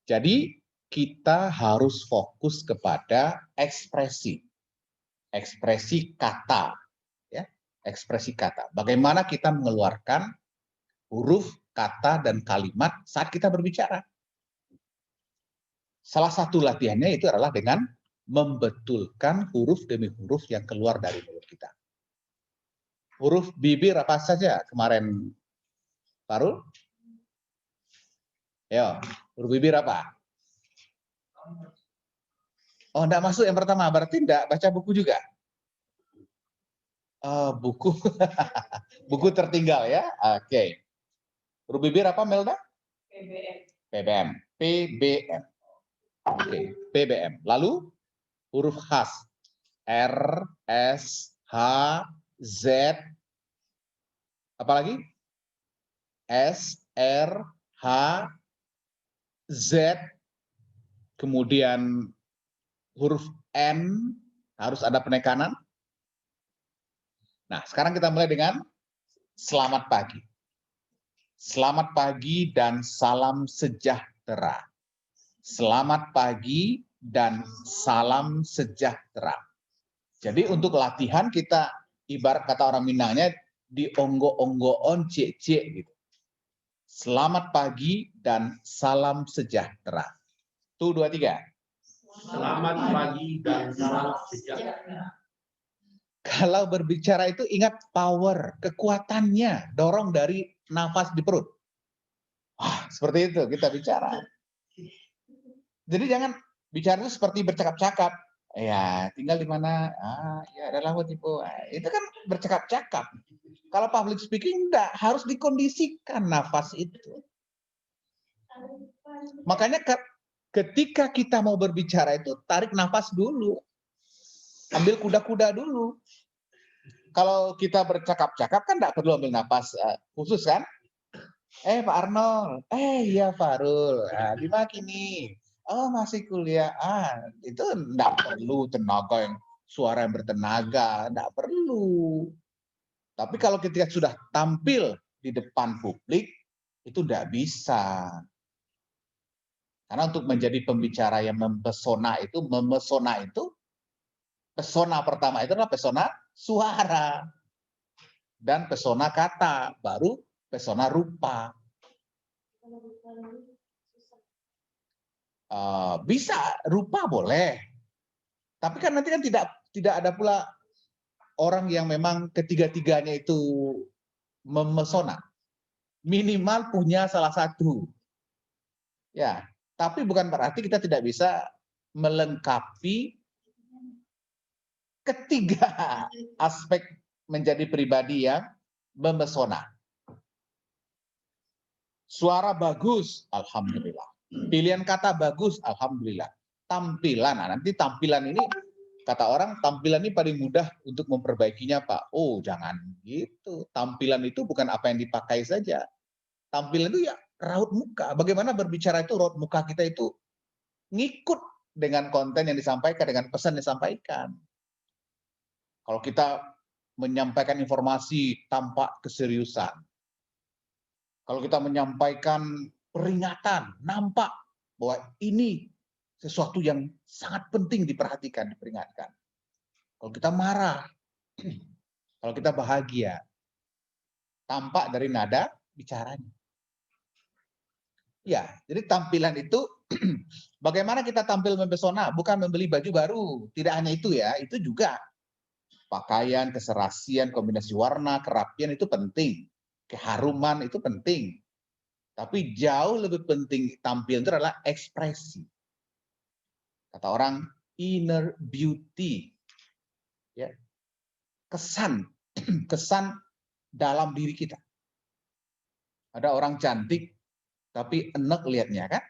Jadi kita harus fokus kepada ekspresi kata, ya, ekspresi kata. Bagaimana kita mengeluarkan huruf, kata, dan kalimat saat kita berbicara. Salah satu latihannya itu adalah dengan membetulkan huruf demi huruf yang keluar dari mulut kita. Huruf bibir apa saja kemarin, Farul? Yo, huruf bibir apa? Oh, enggak masuk yang pertama, berarti enggak baca buku juga? Buku buku tertinggal ya. Oke. Huruf bibir apa, Melda? PBM. PBM. PBM. Oke, PBM. Lalu huruf khas. R, S, H, Z. Apalagi? S, R, H, Z. Kemudian huruf N harus ada penekanan. Nah, sekarang kita mulai dengan selamat pagi. Selamat pagi dan salam sejahtera. Selamat pagi dan salam sejahtera. Jadi untuk latihan kita ibarat kata orang Minangnya di onggo-onggoon cek-cek gitu. Selamat pagi dan salam sejahtera. Tuh, 2, 3. Selamat pagi dan salam sejahtera. Kalau berbicara itu ingat power, kekuatannya, dorong dari nafas di perut. Seperti itu kita bicara. Jadi jangan bicara itu seperti bercakap-cakap. Ya, tinggal di mana? Ya adalah tipe. Itu kan bercakap-cakap. Kalau public speaking enggak, harus dikondisikan nafas itu. Makanya ketika kita mau berbicara itu tarik nafas dulu. Ambil kuda-kuda dulu. Kalau kita bercakap-cakap kan enggak perlu ambil nafas khusus kan? Pak Arnold, iya Farul, di mana kini? Oh masih kuliah, itu enggak perlu tenaga yang suara yang bertenaga, enggak perlu. Tapi kalau ketika sudah tampil di depan publik, itu enggak bisa. Karena untuk menjadi pembicara yang memesona itu, pesona pertama itu adalah pesona suara. Dan pesona kata, baru pesona rupa. Bisa rupa boleh, tapi kan nanti kan tidak ada pula orang yang memang ketiga-tiganya itu memesona. Minimal punya salah satu, ya. Tapi bukan berarti kita tidak bisa melengkapi ketiga aspek menjadi pribadi yang memesona. Suara bagus, alhamdulillah. Pilihan kata bagus, alhamdulillah. Tampilan, nanti tampilan ini kata orang tampilan ini paling mudah untuk memperbaikinya, Pak. Oh, jangan gitu. Tampilan itu bukan apa yang dipakai saja. Tampilan itu ya raut muka. Bagaimana berbicara itu raut muka kita itu ngikut dengan konten yang disampaikan, dengan pesan yang disampaikan. Kalau kita menyampaikan informasi tanpa keseriusan, kalau kita menyampaikan peringatan, nampak bahwa ini sesuatu yang sangat penting diperhatikan, diperingatkan. Kalau kita marah, kalau kita bahagia, tampak dari nada bicaranya. Ya, jadi tampilan itu bagaimana kita tampil mempesona, bukan membeli baju baru. Tidak hanya itu ya, itu juga pakaian, keserasian, kombinasi warna, kerapian itu penting. Keharuman itu penting. Tapi jauh lebih penting tampil itu adalah ekspresi. Kata orang inner beauty. Ya. Kesan dalam diri kita. Ada orang cantik tapi enek lihatnya kan?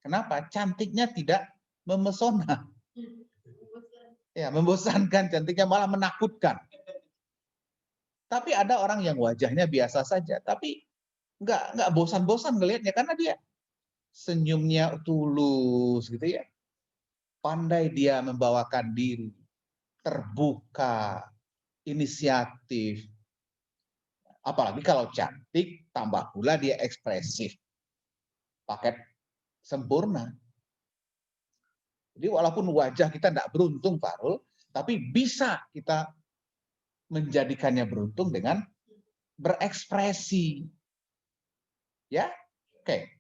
Kenapa? Cantiknya tidak memesona. Ya, membosankan, cantiknya malah menakutkan. Tapi ada orang yang wajahnya biasa saja, tapi nggak bosan-bosan ngelihatnya karena dia senyumnya tulus gitu ya. Pandai dia membawakan diri, terbuka, inisiatif. Apalagi kalau cantik, tambah pula dia ekspresif. Pakai sempurna. Jadi walaupun wajah kita tidak beruntung, Farul, tapi bisa kita menjadikannya beruntung dengan berekspresi. Ya, oke.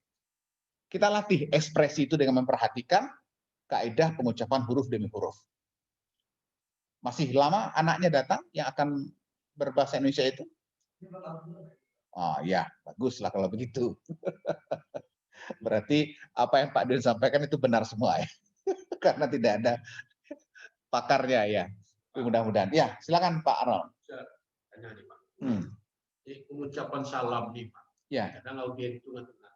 Kita latih ekspresi itu dengan memperhatikan kaidah pengucapan huruf demi huruf. Masih lama anaknya datang yang akan berbahasa Indonesia itu? Oh ya, baguslah kalau begitu. Berarti apa yang Pak Dir sampaikan itu benar semua ya. Karena tidak ada pakarnya ya. Mudah-mudahan. Ya, silakan Pak Arnold. Tanya nih, Pak. Hmm. Jadi pengucapan salam nih, Pak. Ya. Kadang audiens itu nggak dengar.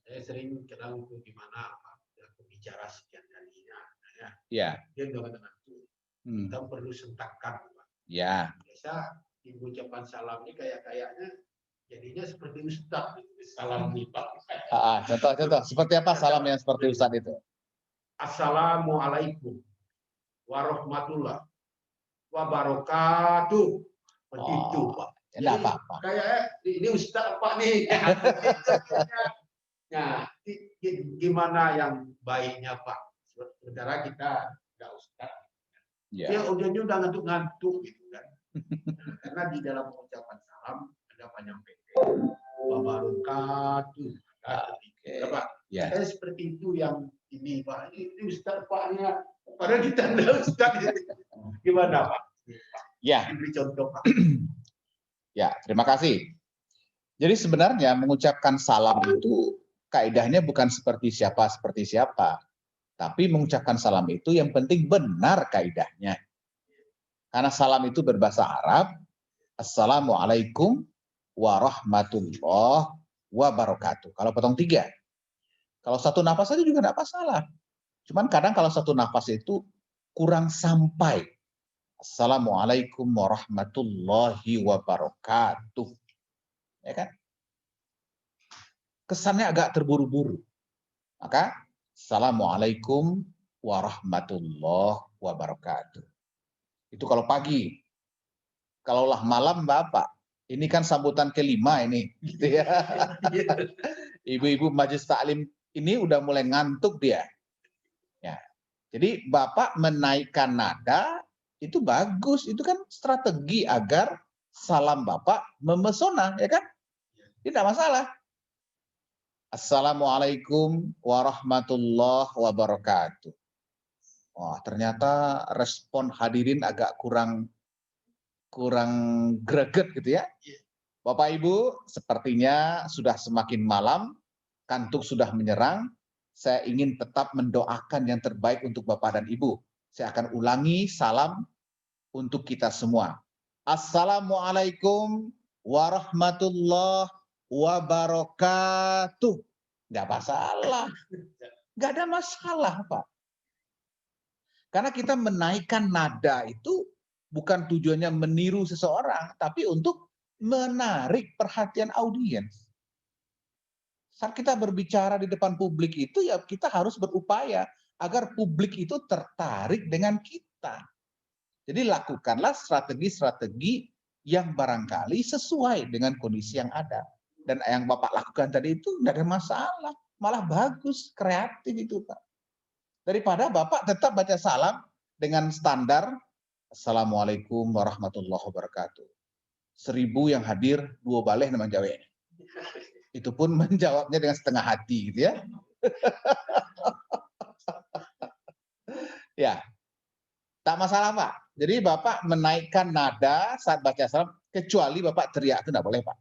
Saya sering kadang itu gimana Pak, aku bicara sekian kalinya, Ya. dia nggak dengar tuh. Kita perlu sentakkan, Pak. Ya. Biasa di ucapan salam ini kayaknya jadinya seperti Ustaz. Salam nih, Pak. Contoh. Seperti apa salam yang seperti Ustaz itu? Assalamualaikum warahmatullahi wabarakatuh. Begitu, Pak. Tidak apa-apa. Kayaknya ini Ustaz Pak nih. Nah, gimana yang baiknya Pak? Saudara kita nggak Ustaz. Ya. Dia audionya udah ngantuk-ngantuk gitu kan. Karena di dalam ucapan salam ada panjang pendek. Wabarakatuh. Pak. Ya. Seperti itu yang ini Pak. Ini Ustaz Paknya. Padahal kita nggak Ustaz. Gimana Pak? Ya. Diberi contoh Pak. Ya, terima kasih. Jadi sebenarnya mengucapkan salam itu kaidahnya bukan seperti siapa, tapi mengucapkan salam itu yang penting benar kaidahnya. Karena salam itu berbahasa Arab, Assalamualaikum warahmatullahi wabarakatuh. Kalau potong 3. Kalau satu nafas saja juga tidak masalah. Cuman kadang kalau satu nafas itu kurang sampai. Assalamualaikum warahmatullahi wabarakatuh. Ya kan? Kesannya agak terburu-buru. Maka Assalamualaikum warahmatullahi wabarakatuh. Itu kalau pagi. Kalaulah malam Bapak, ini kan sambutan kelima ini, gitu ya. Ibu-ibu majelis taklim ini udah mulai ngantuk dia. Ya. Jadi Bapak menaikkan nada itu bagus, itu kan strategi agar salam Bapak memesona, ya kan? Tidak masalah. Assalamualaikum warahmatullahi wabarakatuh. Wah, ternyata respon hadirin agak kurang greget gitu ya. Bapak Ibu, sepertinya sudah semakin malam, kantuk sudah menyerang. Saya ingin tetap mendoakan yang terbaik untuk Bapak dan Ibu. Saya akan ulangi salam untuk kita semua. Assalamualaikum warahmatullahi wabarakatuh. Nggak masalah. Nggak ada masalah, Pak. Karena kita menaikkan nada itu bukan tujuannya meniru seseorang, tapi untuk menarik perhatian audiens. Saat kita berbicara di depan publik itu, ya kita harus berupaya agar publik itu tertarik dengan kita. Jadi lakukanlah strategi-strategi yang barangkali sesuai dengan kondisi yang ada. Dan yang Bapak lakukan tadi itu tidak ada masalah, malah bagus, kreatif itu Pak. Daripada Bapak tetap baca salam dengan standar Assalamualaikum warahmatullahi wabarakatuh. 1000 yang hadir, 2 baleh namanya Jawa. Itu pun menjawabnya dengan setengah hati gitu ya. Ya. Tak masalah Pak. Jadi Bapak menaikkan nada saat baca salam, kecuali Bapak teriak itu tidak boleh Pak.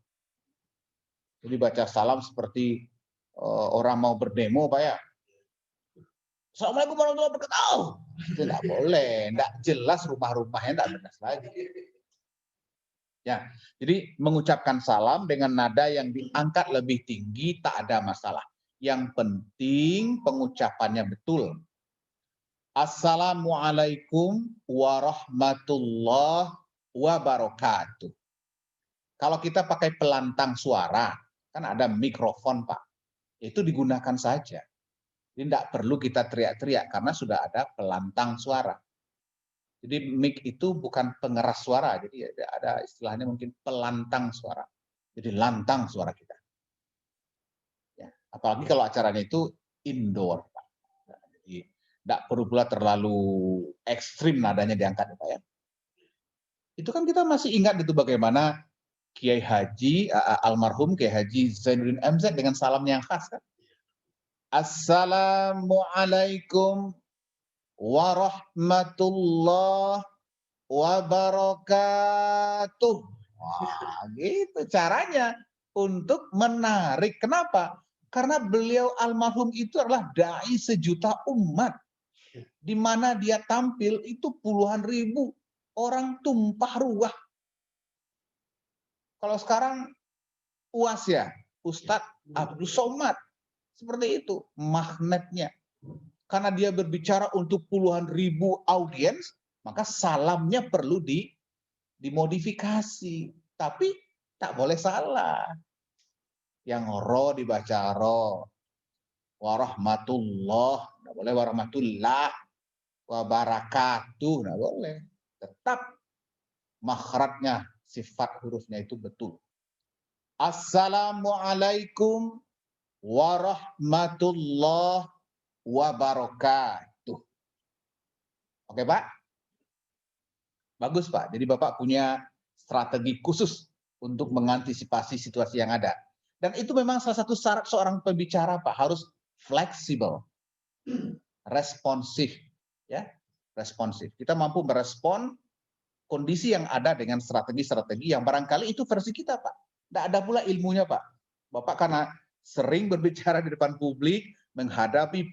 Jadi baca salam seperti orang mau berdemo Pak ya. Assalamualaikum warahmatullahi wabarakatuh. Itu tidak boleh, tidak jelas rumah-rumahnya, tidak jelas lagi. Ya, jadi mengucapkan salam dengan nada yang diangkat lebih tinggi tak ada masalah. Yang penting pengucapannya betul. Assalamualaikum warahmatullahi wabarakatuh. Kalau kita pakai pelantang suara, kan ada mikrofon Pak, itu digunakan saja. Jadi tidak perlu kita teriak-teriak karena sudah ada pelantang suara. Jadi mic itu bukan pengeras suara, jadi ada istilahnya mungkin pelantang suara. Jadi lantang suara kita. Ya. Apalagi kalau acaranya itu indoor, Pak. Jadi tidak perlu pula terlalu ekstrim nadanya diangkat, Pak ya. Itu kan kita masih ingat itu bagaimana Kiai Haji almarhum Kiai Haji Zainuddin MZ dengan salamnya yang khas kan. Assalamualaikum warahmatullahi wabarakatuh. Wah, gitu caranya untuk menarik. Kenapa? Karena beliau almarhum itu adalah dai sejuta umat. Di mana dia tampil itu puluhan ribu orang tumpah ruah. Kalau sekarang UAS ya, Ustadz Abdul Somad. Seperti itu magnetnya. Karena dia berbicara untuk puluhan ribu audiens, maka salamnya perlu dimodifikasi. Tapi tak boleh salah. Yang ro dibaca ro. Warahmatullah. Tidak boleh warahmatullah. Wabarakatuh. Tidak boleh. Tetap makhrajnya, sifat hurufnya itu betul. Assalamualaikum warahmatullahi wabarakatuh. Oke, Pak? Bagus, Pak. Jadi Bapak punya strategi khusus untuk mengantisipasi situasi yang ada. Dan itu memang salah satu syarat seorang pembicara, Pak, harus fleksibel, responsif, ya, responsif. Kita mampu merespon kondisi yang ada dengan strategi-strategi yang barangkali itu versi kita, Pak. Tidak ada pula ilmunya, Pak. Bapak karena sering berbicara di depan publik, menghadapi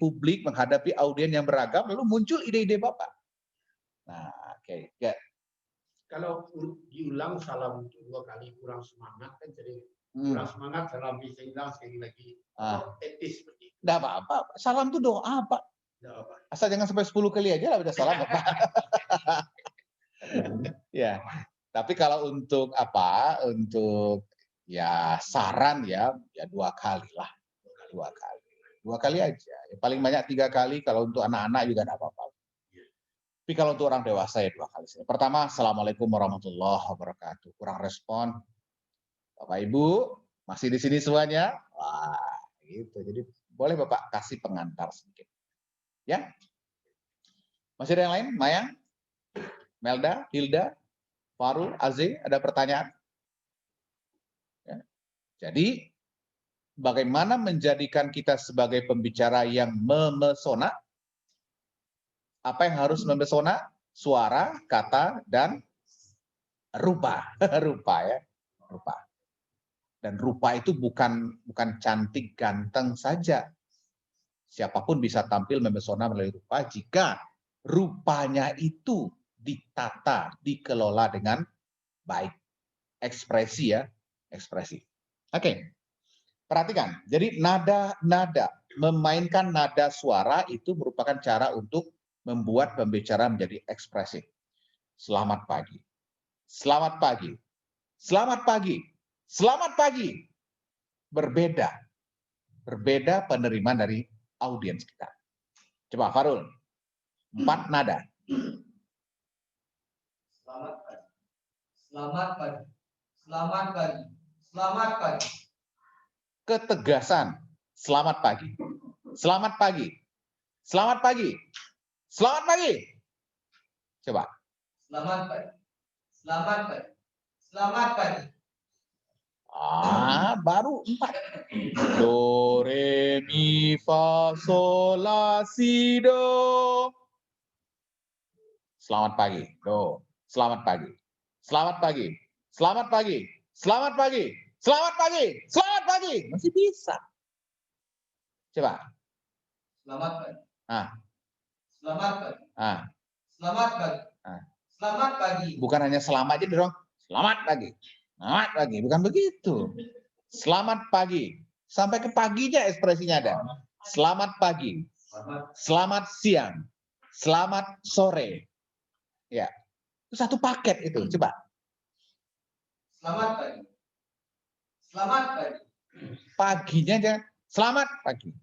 audiens yang beragam, lalu muncul ide-ide Bapak. Nah, oke. Ya. Kalau diulang salam 2 kali kurang semangat kan jadi kurang semangat, salam bisa hilang sekali lagi. Etis seperti itu. Tidak apa-apa. Salam itu doa, Pak. Asal jangan sampai 10 kali aja lah udah salam, Pak. Ya. Tapi kalau untuk apa? Untuk ya saran ya 2 kali lah. 2 kali. 2 kali aja. Ya, paling banyak 3 kali, kalau untuk anak-anak juga tidak apa-apa. Tapi kalau untuk orang dewasa ya 2 kali saja. Pertama, Assalamualaikum warahmatullahi wabarakatuh. Kurang respon. Bapak Ibu, masih di sini semuanya? Wah, gitu. Jadi boleh Bapak kasih pengantar sedikit. Ya. Masih ada yang lain? Maya? Melda? Hilda? Farul? Aziz? Ada pertanyaan? Ya. Jadi, bagaimana menjadikan kita sebagai pembicara yang memesona? Apa yang harus memesona? Suara, kata, dan rupa. Rupa ya. Rupa. Dan rupa itu bukan cantik, ganteng saja. Siapapun bisa tampil memesona melalui rupa jika rupanya itu ditata, dikelola dengan baik. Ekspresi ya, ekspresi. Oke. Perhatikan. Jadi nada, memainkan nada suara itu merupakan cara untuk membuat pembicara menjadi ekspresif. Selamat pagi. Selamat pagi. Selamat pagi. Selamat pagi. Berbeda penerimaan dari audiens kita. Coba Farul. 4 nada. Selamat pagi. Selamat pagi. Selamat pagi. Selamat pagi. Ketegasan. Selamat pagi. Selamat pagi. Selamat pagi. Selamat pagi. Coba. Selamat pagi. Selamat pagi. Selamat pagi. Baru 4. Do, re, mi, fa, sol, la, si, do. Selamat pagi. Do. Selamat pagi. Selamat pagi. Selamat pagi. Selamat pagi. Selamat pagi. Selamat pagi. Masih bisa. Coba. Selamat pagi. Ah. Selamat pagi. Ah. Selamat pagi. Ah. Selamat pagi. Bukan hanya selamat aja dong. Selamat pagi. Selamat pagi. Bukan begitu. Selamat pagi. Sampai ke paginya ekspresinya ada. Selamat pagi. Selamat siang. Selamat sore. Ya. Itu satu paket itu. Coba. Selamat pagi. Selamat pagi. Paginya aja. Selamat pagi.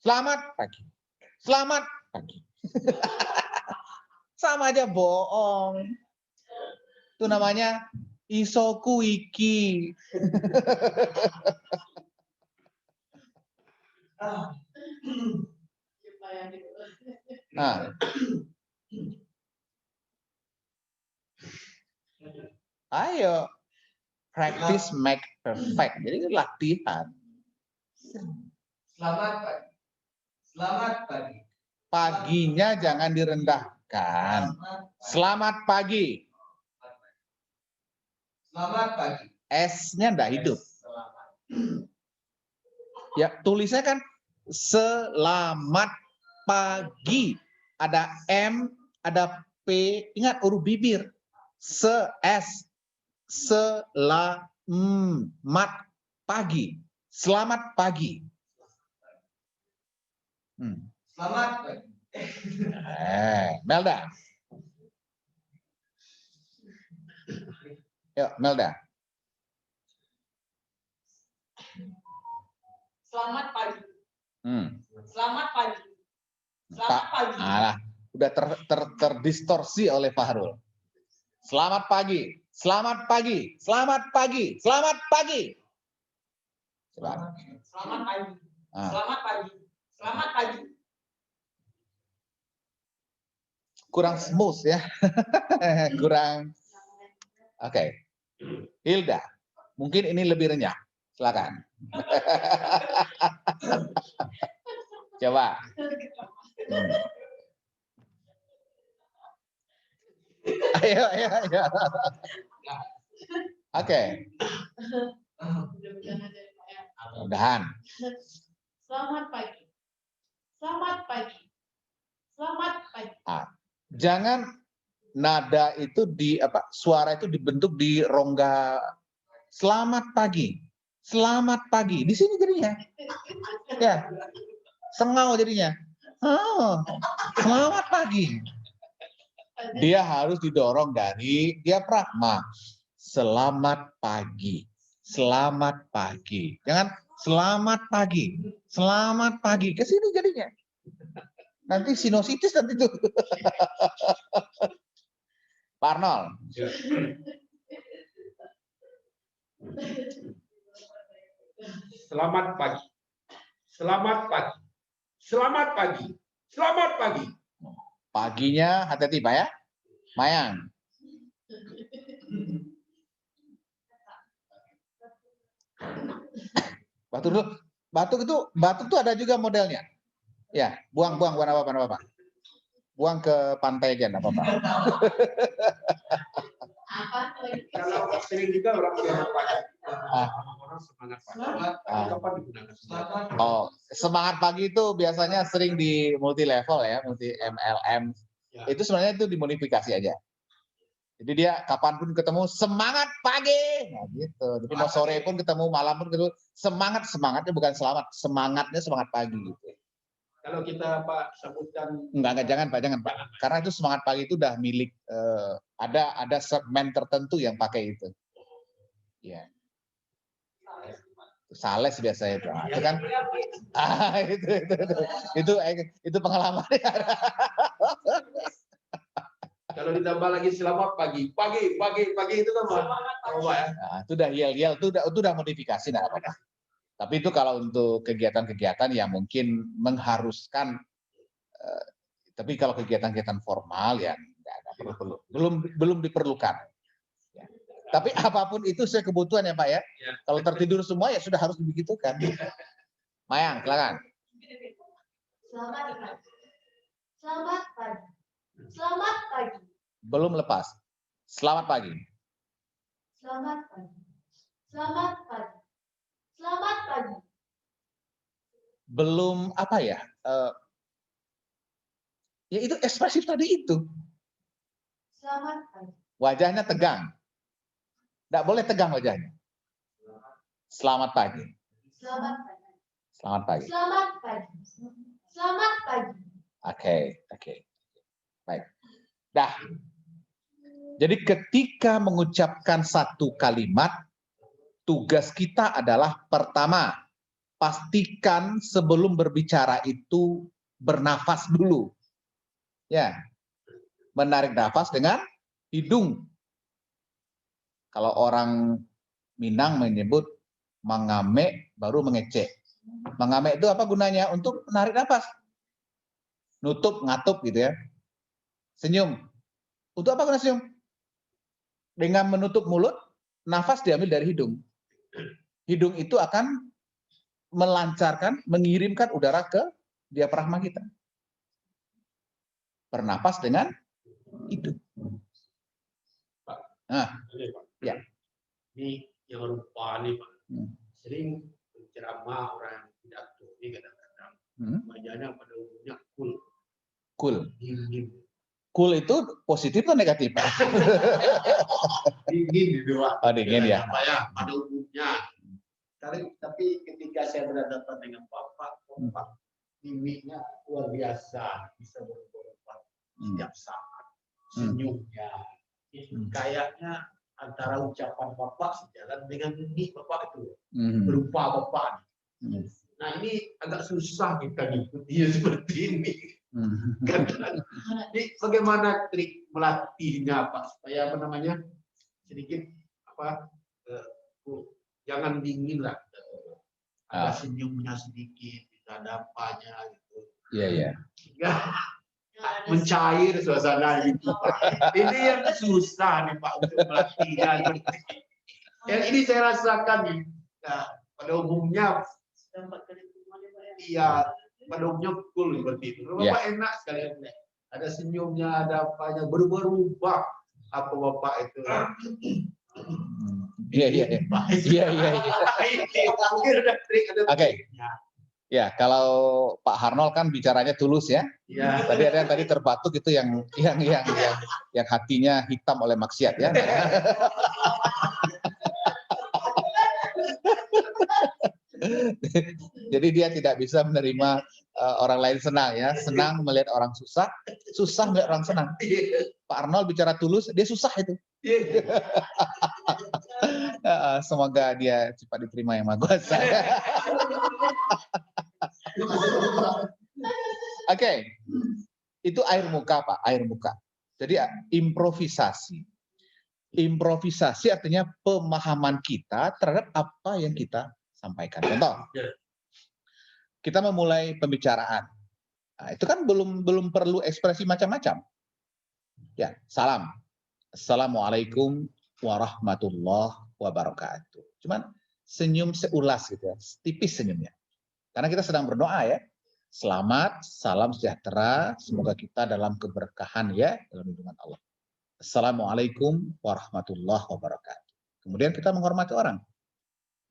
Selamat pagi. Selamat pagi. Sama aja bohong. Itu namanya isoku iki. Nah, ayo practice make perfect. Jadi latihan. Selamat pagi. Selamat pagi. Paginya jangan direndahkan. Selamat pagi. Selamat pagi. S-nya enggak hidup. Ya, tulisnya kan selamat pagi. Ada M, ada P, ingat huruf bibir. S, selamat pagi. Selamat pagi. Selamat pagi. Melda. Yuk, Melda. Selamat pagi. Hmm. Selamat pagi. Selamat pagi. Alah, udah terdistorsi oleh Fahrul. Selamat pagi. Selamat pagi. Selamat pagi. Selamat pagi. Coba. Selamat pagi. Ah. Selamat pagi. Selamat pagi. Kurang smooth ya. Kurang. Oke. Hilda, mungkin ini lebih renyah. Silakan. Coba. Ayo. Oke. Mudah-mudahan. Selamat pagi. Selamat pagi. Selamat pagi. Jangan nada itu suara itu dibentuk di rongga. Selamat pagi. Selamat pagi. Di sini jadinya. Ya. Sengau jadinya. Oh, selamat pagi. Dia harus didorong dari diafragma. Selamat pagi. Selamat pagi. Jangan selamat pagi. Selamat pagi. Ke sini jadinya. Nanti sinusitis nanti itu. Pak Arnold. Selamat pagi. Selamat pagi. Selamat pagi. Selamat pagi. Paginya hati-hati Pak ya. Mayang. Batuk itu ada juga modelnya. Ya, buang apa-apa. Buang ke pantai aja, apa-apa. Kalau sering juga orang bilang pagi. Orang semangat pagi. Kapan digunakan? Oh, semangat pagi itu biasanya sering di multi level ya, multi MLM. Ya. Itu sebenarnya itu dimodifikasi aja. Jadi dia kapanpun ketemu semangat pagi, nah, gitu. Jadi mau sore pun ketemu, malam pun ketemu, semangatnya bukan selamat, semangatnya semangat pagi gitu. Kalau kita Pak sebutkan jangan Pak. Karena itu semangat pagi itu udah milik ada segmen tertentu yang pakai itu. Ya. Sales biasanya itu. Itu kan itu pengalaman. kalau ditambah lagi selamat pagi itu kan ya. Nah, itu udah yel-yel, itu udah modifikasi nah apa-apa. Tapi itu kalau untuk kegiatan-kegiatan yang mungkin mengharuskan, tapi kalau kegiatan-kegiatan formal ya belum diperlukan. Ya. Tapi apapun itu saya kebutuhan ya Pak ya. Kalau tertidur semua ya sudah harus dibegitukan. Mayang, silakan. Selamat pagi. Selamat pagi. Selamat pagi. Belum lepas. Selamat pagi. Selamat pagi. Selamat pagi. Selamat pagi. Belum apa ya? Ya itu ekspresif tadi itu. Selamat pagi. Wajahnya tegang. Tidak boleh tegang wajahnya. Selamat pagi. Selamat pagi. Selamat pagi. Selamat pagi. Selamat pagi. Oke. Baik. Dah. Jadi ketika mengucapkan satu kalimat, tugas kita adalah pertama, pastikan sebelum berbicara itu bernafas dulu. Ya. Menarik nafas dengan hidung. Kalau orang Minang menyebut mengame baru mengecek. Mengamek itu apa gunanya? Untuk menarik nafas. Nutup, ngatup gitu ya. Senyum. Untuk apa guna senyum? Dengan menutup mulut, nafas diambil dari hidung. Hidung itu akan melancarkan, mengirimkan udara ke diafragma kita. Bernapas dengan hidung. Nah, Ini, Pak. ya. Ini yang lupa nih Pak. Sering ceramah orang yang pidato ini kadang-kadang wajahnya pada umumnya cool. Cool. Dingin. Cool itu positif atau negatif, Pak? Dingin gitu Pak. Oh, dingin ya. Apa ya pada umumnya. Tapi ketika saya berhadapan dengan Bapak mimiknya luar biasa, bisa berubah setiap saat. Senyumnya. Kayaknya antara ucapan Bapak sejalan dengan mimik Bapak itu. Berupa Bapak. Nah ini agak susah kita ngikuti seperti ini. Ini bagaimana trik melatihnya Pak supaya apa namanya sedikit apa jangan dingin lah, ada senyumnya sedikit, ada apanya gitu. Iya. Mencair suasana itu. Ini yang susah nih Pak untuk melatihnya. Dan ini saya rasakan nih. Nah, pada umumnya iya, pada umumnya cool seperti itu. Bapak enak sekali. Ada senyumnya, ada apanya, berubah-ubah apa Bapak itu. Iya. Oke. Ya, kalau Pak Harnol kan bicaranya tulus ya. Tadi ada yang tadi terbatuk itu yang hatinya hitam oleh maksiat ya. Jadi dia tidak bisa menerima orang lain senang ya, senang melihat orang susah, susah melihat orang senang. Pak Arnold bicara tulus, dia susah itu. Semoga dia cepat diterima yang Maha Kuasa. Oke, itu air muka Pak, air muka. Jadi improvisasi. Improvisasi artinya pemahaman kita terhadap apa yang kita sampaikan. Contoh, kita memulai pembicaraan. Nah, itu kan belum perlu ekspresi macam-macam. Ya, salam. Assalamualaikum warahmatullahi wabarakatuh. Cuman senyum seulas gitu ya, tipis senyumnya. Karena kita sedang berdoa ya. Selamat, salam sejahtera, semoga kita dalam keberkahan ya, dalam lindungan Allah. Assalamualaikum warahmatullahi wabarakatuh. Kemudian kita menghormati orang.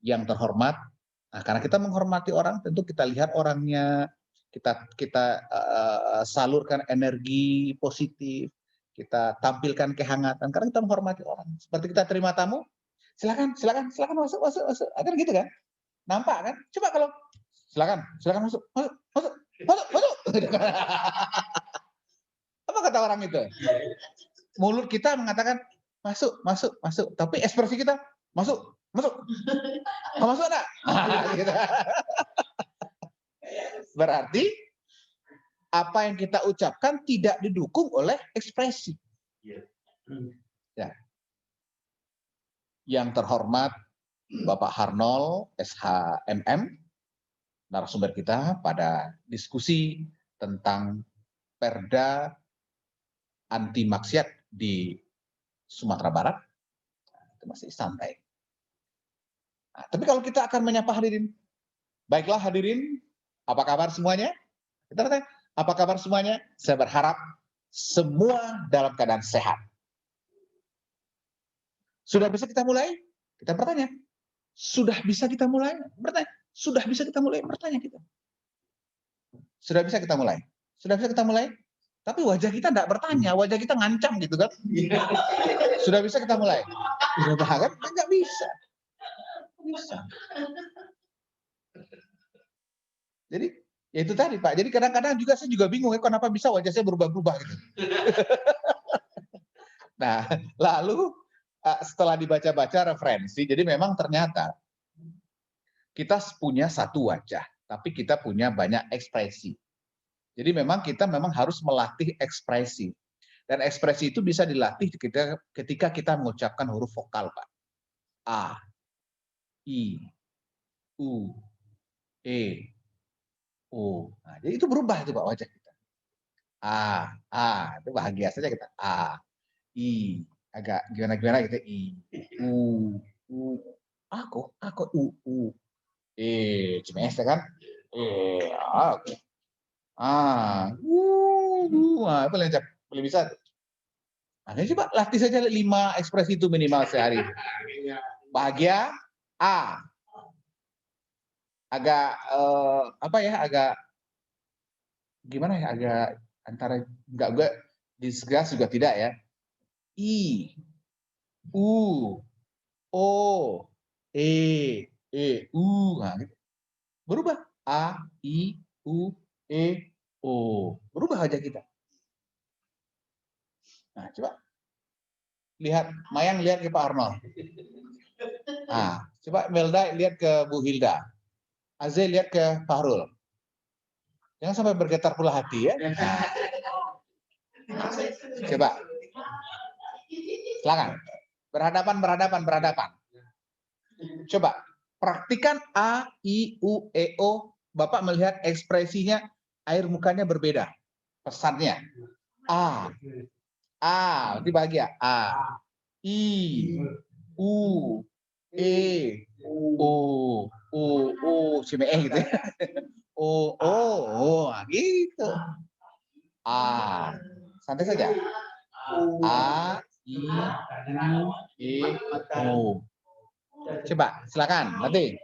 Yang terhormat, nah, karena kita menghormati orang, tentu kita lihat orangnya, kita salurkan energi positif, kita tampilkan kehangatan, karena kita menghormati orang. Seperti kita terima tamu, silakan masuk. Akan gitu kan? Nampak kan? Coba kalau silakan masuk. Apa kata orang itu? Mulut kita mengatakan masuk, tapi ekspresi kita masuk. Masuk enggak? Berarti apa yang kita ucapkan tidak didukung oleh ekspresi. Ya. Yang terhormat Bapak Harnol SHMM, narasumber kita pada diskusi tentang Perda anti maksiat di Sumatera Barat, itu masih santai. Nah, tapi kalau kita akan menyapa hadirin, baiklah hadirin, apa kabar semuanya? Kita bertanya, apa kabar semuanya? Saya berharap semua dalam keadaan sehat. Sudah bisa kita mulai? Kita bertanya. Sudah bisa kita mulai? Bertanya. Sudah bisa kita mulai? Bertanya kita. Sudah bisa kita mulai? Sudah bisa kita mulai? Tapi wajah kita tidak bertanya, wajah kita ngancam gitu kan. Sudah bisa kita mulai? Sudah kan? Nggak bisa. Jadi ya itu tadi Pak. Jadi kadang-kadang juga saya juga bingung ya kenapa bisa wajah saya berubah-ubah gitu. Nah, lalu setelah dibaca-baca referensi, jadi memang ternyata kita punya satu wajah, tapi kita punya banyak ekspresi. Jadi memang kita harus melatih ekspresi. Dan ekspresi itu bisa dilatih ketika kita mengucapkan huruf vokal, Pak. A, I, U, E, O. Nah, jadi itu berubah itu Pak wajah kita. A, itu bahagia saja kita. A, I, agak gimana-gimana gitu. I, U, aku, U. CMS kan? Oke. Nah, boleh bisa. Nah, coba latih saja 5 ekspresi itu minimal sehari. Bahagia, A. Agak apa ya? Agak gimana ya? Agak antara enggak disgust juga tidak ya. I, U, O, U. Nah, gitu. Berubah. A, I, U, O. Berubah aja kita. Nah, coba lihat, Mayang lihat ke Pak Arnold. Nah, coba Melda lihat ke Bu Hilda. Azai lihat ke Fahrul. Jangan sampai bergetar pula hati ya. Nah, coba. Silakan. Berhadapan. Coba praktikan A, I, U, O. Bapak melihat ekspresinya, air mukanya berbeda. Pesannya. A, berarti bahagia. A, I, U, O, CME gitu ya. Gitu. Santai saja. A, I, U, O. Coba, silakan. Nanti.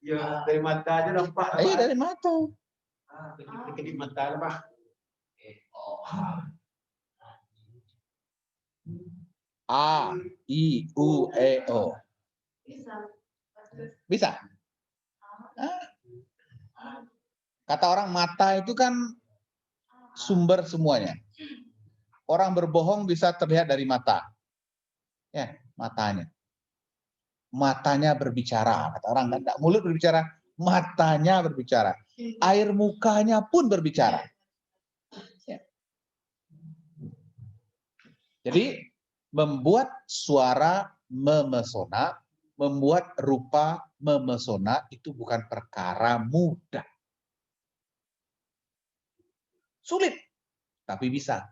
Ya, dari mata aja dong Pak. Iya, dari mata. Di mata Pak. A, I, U, O. Bisa? Kata orang mata itu kan sumber semuanya. Orang berbohong bisa terlihat dari mata. Ya, matanya. Matanya berbicara. Kata orang, enggak mulut berbicara, matanya berbicara. Air mukanya pun berbicara. Ya. Jadi, membuat suara memesona, membuat rupa memesona itu bukan perkara mudah. Sulit, tapi bisa.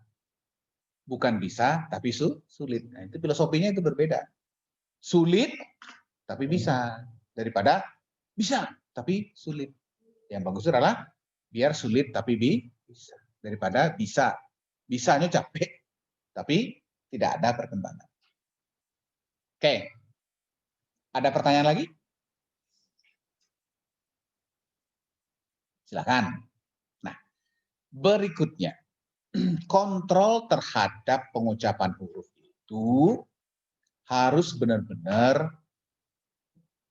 Bukan bisa, tapi sulit. Nah, itu filosofinya itu berbeda. Sulit, tapi bisa. Daripada bisa, tapi sulit. Yang bagus adalah biar sulit, tapi bisa. Daripada bisa. Bisanya capek, tapi tidak ada perkembangan. Oke. Ada pertanyaan lagi? Silakan. Nah, berikutnya. Kontrol terhadap pengucapan huruf itu harus benar-benar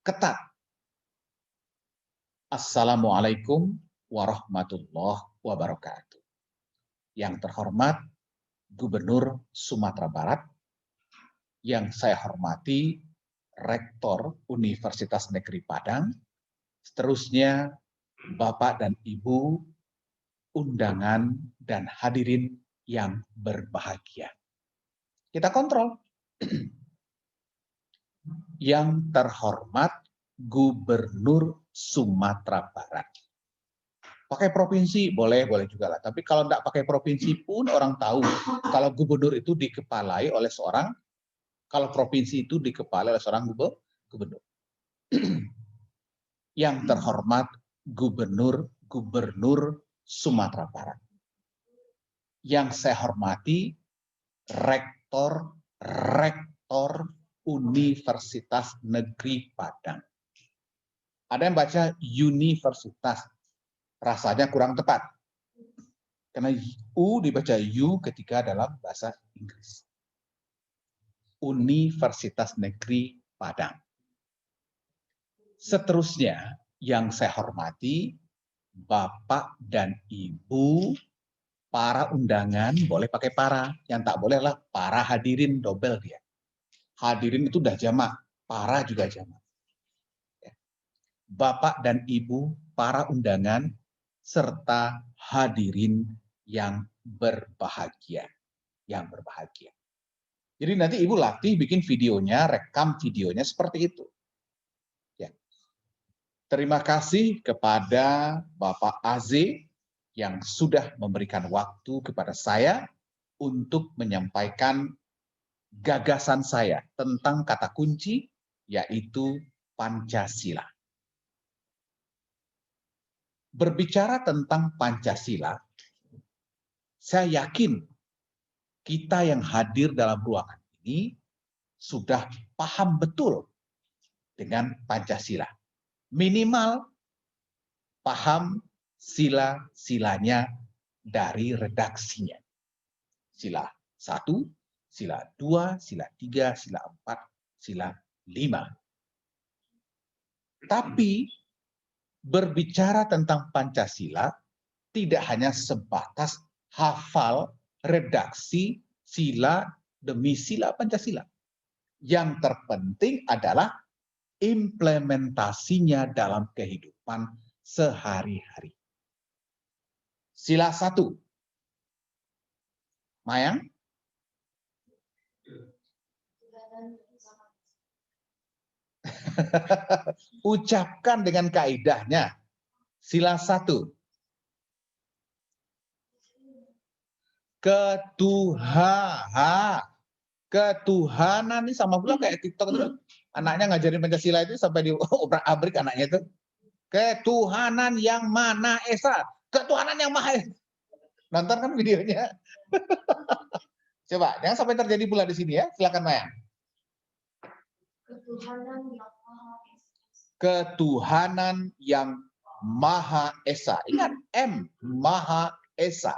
ketat. Assalamualaikum warahmatullahi wabarakatuh. Yang terhormat Gubernur Sumatera Barat, yang saya hormati Rektor Universitas Negeri Padang, seterusnya Bapak dan Ibu, undangan dan hadirin yang berbahagia. Kita kontrol. Yang terhormat Gubernur Sumatera Barat. Pakai provinsi boleh juga lah. Tapi kalau enggak pakai provinsi pun orang tahu kalau gubernur itu dikepalai oleh seorang, kalau provinsi itu dikepalai oleh seorang gubernur. Yang terhormat Gubernur Sumatera Barat. Yang saya hormati Rektor Universitas Negeri Padang. Ada yang baca universitas, rasanya kurang tepat. Karena U dibaca U ketika dalam bahasa Inggris. Universitas Negeri Padang. Seterusnya yang saya hormati, Bapak dan Ibu, para undangan boleh pakai para, yang tak boleh adalah para hadirin, double dia. Hadirin itu udah jamak, para juga jamak. Bapak dan Ibu, para undangan, serta hadirin yang berbahagia. Jadi nanti Ibu latih bikin videonya, rekam videonya seperti itu. Ya. Terima kasih kepada Bapak Aze yang sudah memberikan waktu kepada saya untuk menyampaikan gagasan saya tentang kata kunci, yaitu Pancasila. Berbicara tentang Pancasila, saya yakin kita yang hadir dalam ruangan ini sudah paham betul dengan Pancasila. Minimal paham sila-silanya dari redaksinya. Sila 1, sila 2, sila 3, sila 4, sila 5. Tapi berbicara tentang Pancasila tidak hanya sebatas hafal redaksi sila demi sila Pancasila. Yang terpenting adalah implementasinya dalam kehidupan sehari-hari. Sila 1. Mayang? Ucapkan dengan kaidahnya. Sila 1. Ketuhanan ini sama pula kayak TikTok itu. Anaknya ngajarin Pancasila itu sampai di obrak-abrik anaknya itu. Ketuhanan yang Maha Esa. Ketuhanan yang Maha Esa. Nonton kan videonya. Coba, jangan sampai terjadi pula di sini ya. Silakan Mayang. Ketuhanan yang Maha Esa. Ketuhanan yang Maha Esa. Ingat, M, Maha Esa.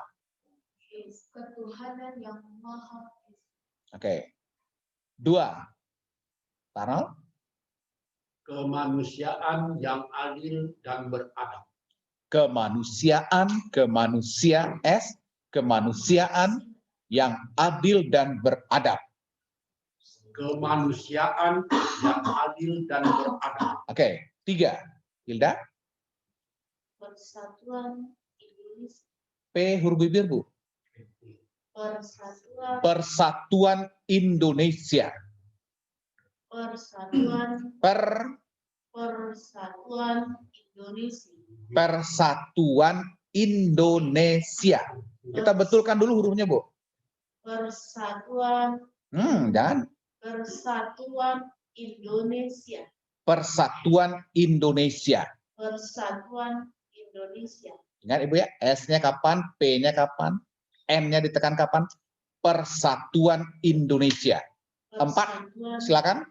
Ketuhanan yang Maha Esa. Oke. 2. Tarno? Kemanusiaan yang adil dan beradab. Kemanusiaan yang adil dan beradab. Kemanusiaan yang adil dan beradab. Oke, 3. Hilda? Persatuan Indonesia. P huruf bibir, Bu. Persatuan Indonesia. Persatuan Indonesia. Persatuan Indonesia. Kita betulkan dulu hurufnya, Bu. Persatuan Jangan. Persatuan Indonesia. Persatuan Indonesia. Persatuan Indonesia. Ingat Ibu ya, S-nya kapan, P-nya kapan, N-nya ditekan kapan? Persatuan Indonesia. 4, silakan.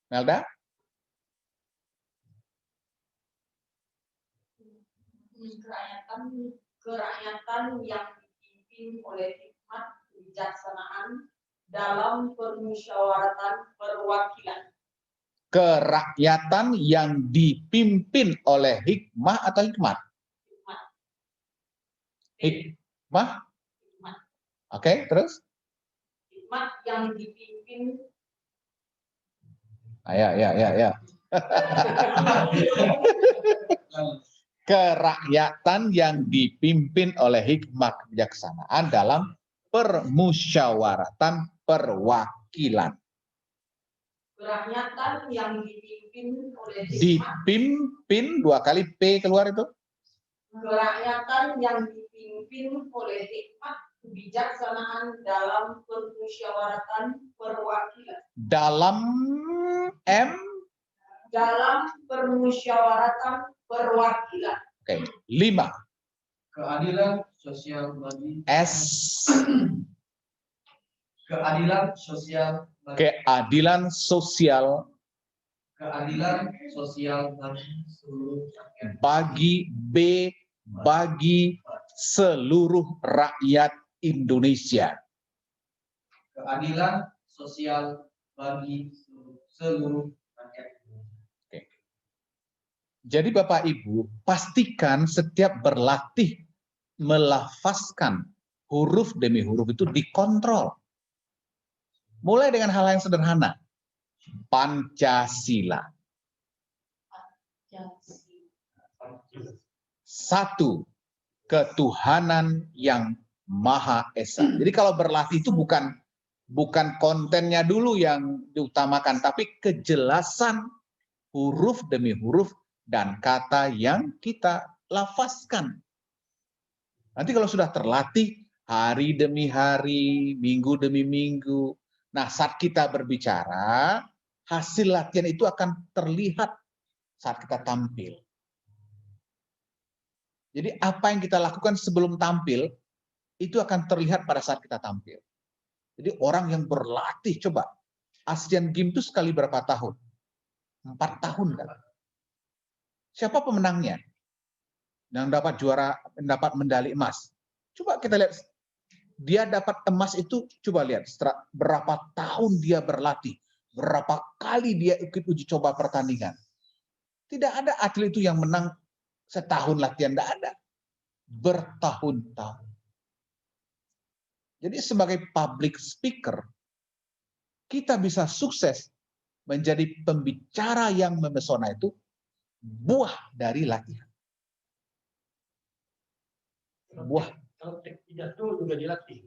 Melda? Kerakyatan yang dipimpin oleh hikmat kebijaksanaan dalam permusyawaratan perwakilan. Kerakyatan yang dipimpin oleh hikmah atau hikmat? Hikmah. Oke, terus? Hikmat yang dipimpin. Ya. Kerakyatan yang dipimpin oleh hikmah kebijaksanaan dalam permusyawaratan perwakilan. Kerakyatan yang dipimpin oleh hikmat. Dipimpin 2 kali P keluar itu. Kerakyatan yang dipimpin oleh hikmat kebijaksanaan dalam permusyawaratan perwakilan. Dalam M. Dalam permusyawaratan perwakilan. Oke, 5. Keadilan sosial bagi S. keadilan sosial bagi Keadilan sosial bagi seluruh rakyat. bagi B. Bagi seluruh rakyat Indonesia. Keadilan sosial bagi seluruh rakyat. Oke. Jadi Bapak Ibu, pastikan setiap berlatih melafazkan huruf demi huruf itu dikontrol. Mulai dengan hal yang sederhana. Pancasila. 1. Ketuhanan yang Maha Esa. Jadi kalau berlatih itu bukan Bukan kontennya dulu yang diutamakan, tapi kejelasan huruf demi huruf dan kata yang kita lafazkan. Nanti kalau sudah terlatih hari demi hari, minggu demi minggu, nah saat kita berbicara, hasil latihan itu akan terlihat saat kita tampil. Jadi apa yang kita lakukan sebelum tampil, itu akan terlihat pada saat kita tampil. Jadi orang yang berlatih, coba, Asian Games itu sekali berapa tahun? 4 tahun kan? Siapa pemenangnya? Yang dapat juara, mendapat medali emas. Coba kita lihat, dia dapat emas itu, coba lihat berapa tahun dia berlatih, berapa kali dia ikut uji coba pertandingan. Tidak ada atlet itu yang menang setahun latihan, tidak ada. Bertahun-tahun. Jadi sebagai public speaker, kita bisa sukses menjadi pembicara yang memesona itu buah dari latihan. Buah. Kalau pidato juga dilatih.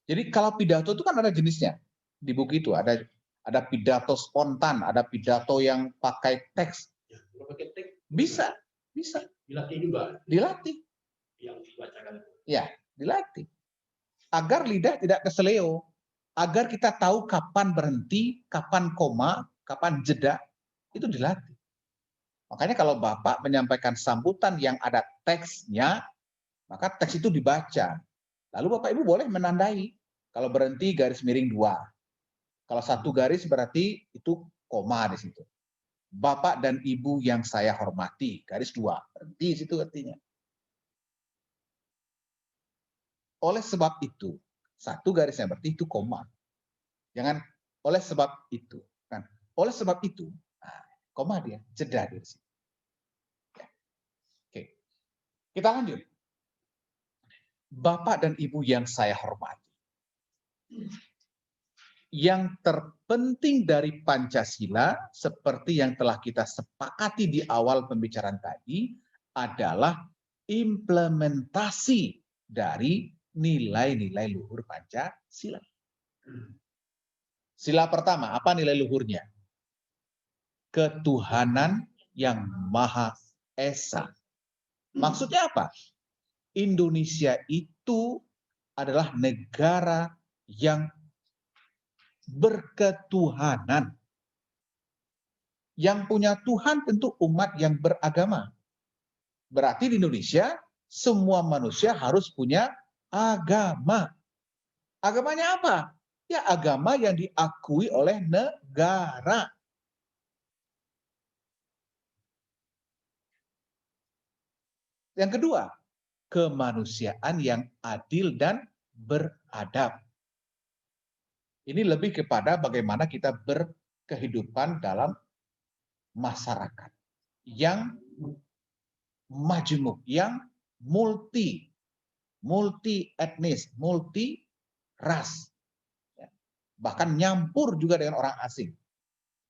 Jadi kalau pidato itu kan ada jenisnya. Di buku itu ada pidato spontan, ada pidato yang pakai teks. Ya, pakai teks. Bisa. Dilatih juga. Dilatih. Yang dibacakan. Ya, dilatih. Agar lidah tidak keseleo. Agar kita tahu kapan berhenti, kapan koma, kapan jeda. Itu dilatih. Makanya kalau Bapak menyampaikan sambutan yang ada teksnya, maka teks itu dibaca. Lalu Bapak Ibu boleh menandai. Kalau berhenti garis miring 2. Kalau 1 garis berarti itu koma di situ. Bapak dan Ibu yang saya hormati, garis 2. Berhenti di situ artinya. Oleh sebab itu, 1 garisnya berarti itu koma. Jangan oleh sebab itu. Kan? Oleh sebab itu, koma dia, jeda di sini. Oke. Kita lanjut. Bapak dan Ibu yang saya hormati. Yang terpenting dari Pancasila, seperti yang telah kita sepakati di awal pembicaraan tadi, adalah implementasi dari nilai-nilai luhur Pancasila. Sila pertama, apa nilai luhurnya? Ketuhanan yang Maha Esa. Maksudnya apa? Indonesia itu adalah negara yang berketuhanan. Yang punya Tuhan tentu umat yang beragama. Berarti di Indonesia semua manusia harus punya agama. Agamanya apa? Ya agama yang diakui oleh negara. Yang kedua, kemanusiaan yang adil dan beradab. Ini lebih kepada bagaimana kita berkehidupan dalam masyarakat yang majemuk, yang multi etnis, multi ras. Bahkan nyampur juga dengan orang asing.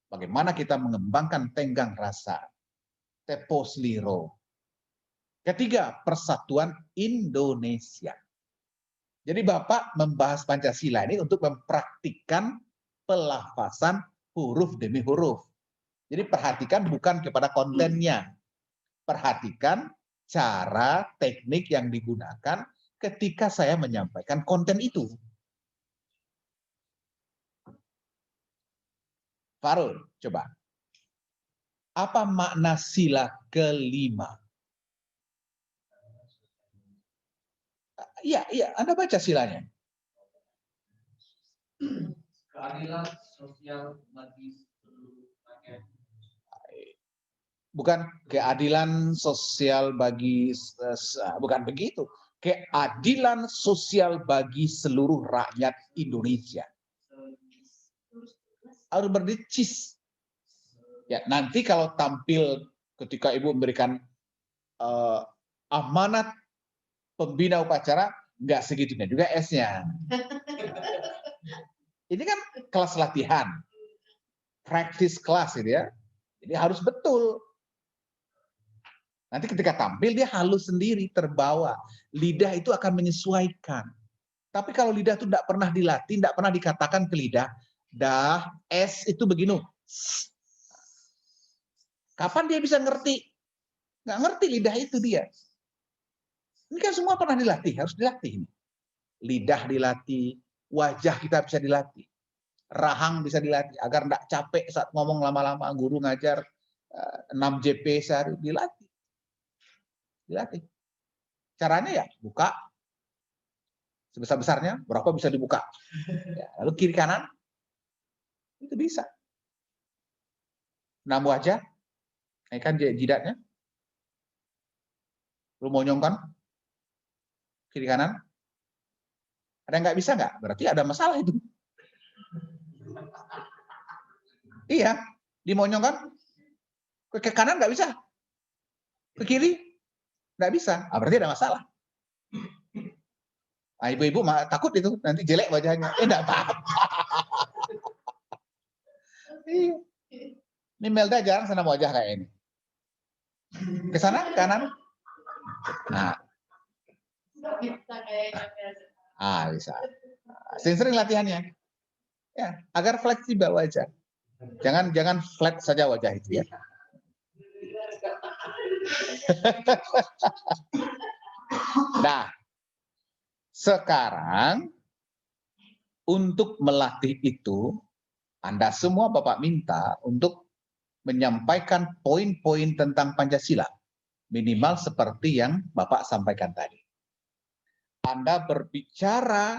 Bagaimana kita mengembangkan tenggang rasa, tepos liro. Ketiga, persatuan Indonesia. Jadi Bapak membahas Pancasila ini untuk mempraktikkan pelafazan huruf demi huruf. Jadi perhatikan bukan kepada kontennya. Perhatikan cara, teknik yang digunakan ketika saya menyampaikan konten itu. Farul, coba. Apa makna sila kelima? Iya, Anda baca silanya. Keadilan sosial bagi seluruh rakyat. Bukan keadilan sosial bagi, bukan begitu. Keadilan sosial bagi seluruh rakyat Indonesia. Harus berdicis. Ya, nanti kalau tampil ketika Ibu memberikan amanat pembina upacara, nggak segitunya juga S-nya. Ini kan kelas latihan, practice class gitu ya. Jadi harus betul. Nanti ketika tampil dia halus sendiri, terbawa. Lidah itu akan menyesuaikan. Tapi kalau lidah itu tidak pernah dilatih, tidak pernah dikatakan ke lidah, dah, S itu begini. Kapan dia bisa ngerti? Nggak ngerti lidah itu dia. Ini kan semua pernah dilatih, harus dilatih. Lidah dilatih, wajah kita bisa dilatih. Rahang bisa dilatih, agar tidak capek saat ngomong lama-lama, guru ngajar 6 JP sehari, dilatih. Dilatih. Caranya ya, buka. Sebesar-besarnya, berapa bisa dibuka. Ya, lalu kiri kanan, itu bisa. Enam wajah, naikkan jidatnya. Lu monyongkan, kiri kanan. Ada yang nggak bisa nggak? Berarti ada masalah itu. Iya, dimonyongkan. Ke kanan nggak bisa. Ke kiri nggak bisa. Berarti ada masalah. Nah, ibu-ibu takut itu, nanti jelek wajahnya. Enggak apa-apa. Ini Melda jarang senam wajah kayak ini. Ke sana, kanan. Nah. Bisa. Sering-sering latihannya. Ya, agar fleksibel wajah. Jangan flat saja wajah itu ya. Nah, sekarang untuk melatih itu, Anda semua Bapak minta untuk menyampaikan poin-poin tentang Pancasila. Minimal seperti yang Bapak sampaikan tadi. Anda berbicara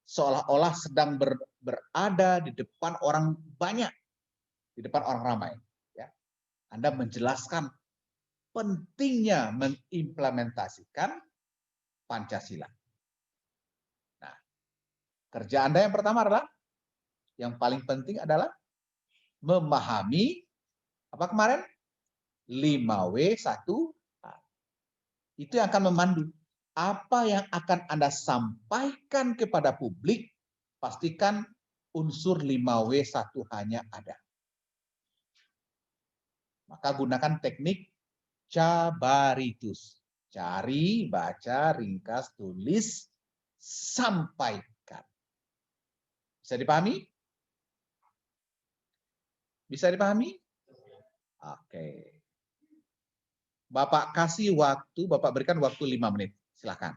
seolah-olah sedang berada di depan orang banyak, di depan orang ramai. Ya. Anda menjelaskan pentingnya mengimplementasikan Pancasila. Nah, kerja Anda yang pertama adalah, yang paling penting adalah memahami, apa kemarin? 5W1H. Itu yang akan memandu. Apa yang akan Anda sampaikan kepada publik, pastikan unsur 5W1H-nya ada. Maka gunakan teknik Cabaritus. Cari, baca, ringkas, tulis, sampaikan. Bisa dipahami? Bisa dipahami? Oke. Bapak kasih waktu, Bapak berikan waktu 5 menit. Silakan.